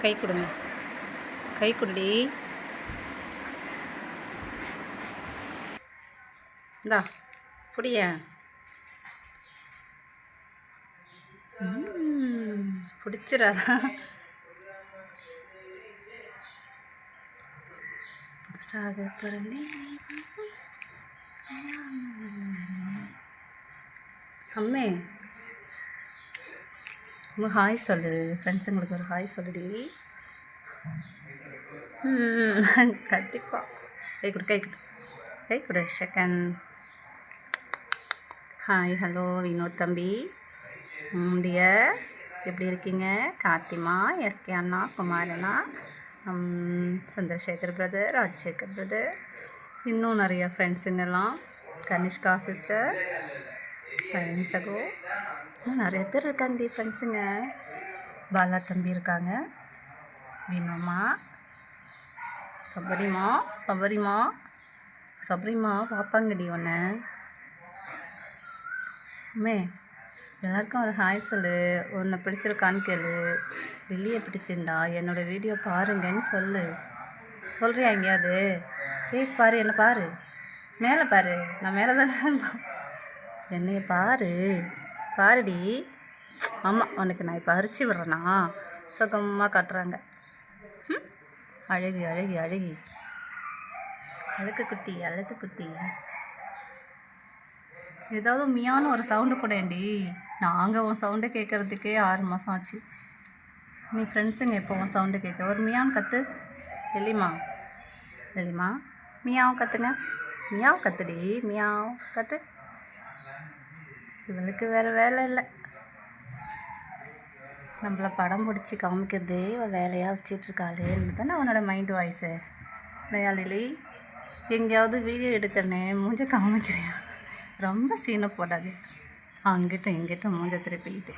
கை கொடுங்க, கை கொடுடி. இந்தா புடிய. பிடிச்சிடாதா? புதுசாக பிறந்தேன் அம்மே. ஹாய் சொல்லு, ஃப்ரெண்ட்ஸுங்களுக்கு ஒரு ஹாய் சொல்லுடி. கண்டிப்பாக கை கொடு, கை கொடு, கை கொடு. செகண்ட் ஹாய் ஹலோ வினோத் தம்பி, டியர் எப்படி இருக்கீங்க? கார்த்திமா, எஸ்கே அண்ணா, குமார் அண்ணா, சந்திரசேகர் பிரதர், ராஜசேகர் பிரதர், இன்னும் நிறைய ஃப்ரெண்ட்ஸுங்கெல்லாம், கனிஷ்கா சிஸ்டர், பழனி சகோ, இன்னும் நிறைய பேர் இருக்காங்க ஃப்ரெண்ட்ஸுங்க. பாலா தம்பி இருக்காங்க, வினோமா, சபரிமா, சபரிமா, சபரிமா பாப்பாங்கடி ஒன்று. அம்மே எல்லாருக்கும் ஒரு ஹாய் சொல்லு. உன்னை பிடிச்சிருக்கான்னு கேளு. லில்லியை பிடிச்சிருந்தா என்னோடய வீடியோ பாருங்கன்னு சொல்லு. சொல்கிறியா? எங்கேயாவது ப்ளீஸ் பாரு, என்னை பாரு, மேலே பாரு. நான் மேலே தானே என்னைய பாரு, பாருடி. ஆமாம், உனக்கு நான் இப்போ அரிச்சு விட்றேனா? சுகமாக காட்டுறாங்க. அழகி அழகி அழகி, அழகு குட்டி, அழகு குட்டி. ஏதாவது மியான்னு ஒரு சவுண்டு போடேன்டி. நாங்கள் உன் சவுண்டை கேட்குறதுக்கே 6 மாதம் ஆச்சு. நீ ஃப்ரெண்ட்ஸுங்க எப்போ உன் சவுண்டு கேட்க? ஒரு மியான்னு கற்று. எலிமா, எலிமா, மியாவும் கற்றுங்க. மியாவும் கற்றுடி, மியாவும் கற்று. இவளுக்கு வேறு வேலை இல்லை, நம்மளை படம் பிடிச்சி காமிக்கிறதே இவள் வேலையாக வச்சிட்ருக்காளேன்னு தானே அவனோட மைண்டு வாய்ஸு. இல்லையா லிலி? எங்கேயாவது வீடியோ எடுக்கிறனே மூஞ்ச காமிக்கிறியா? ரொம்ப சீனை போடாது. அங்கிட்ட இங்கிட்ட மூஞ்ச திருப்பிக்கிட்டு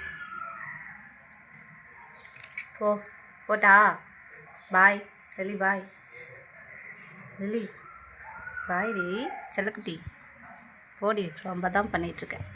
போட்டா. பாய் லிலி, பாய் லிலி, பாய்டி செல்லக்குட்டி. போடி, ரொம்ப தான் பண்ணிகிட்ருக்கேன்.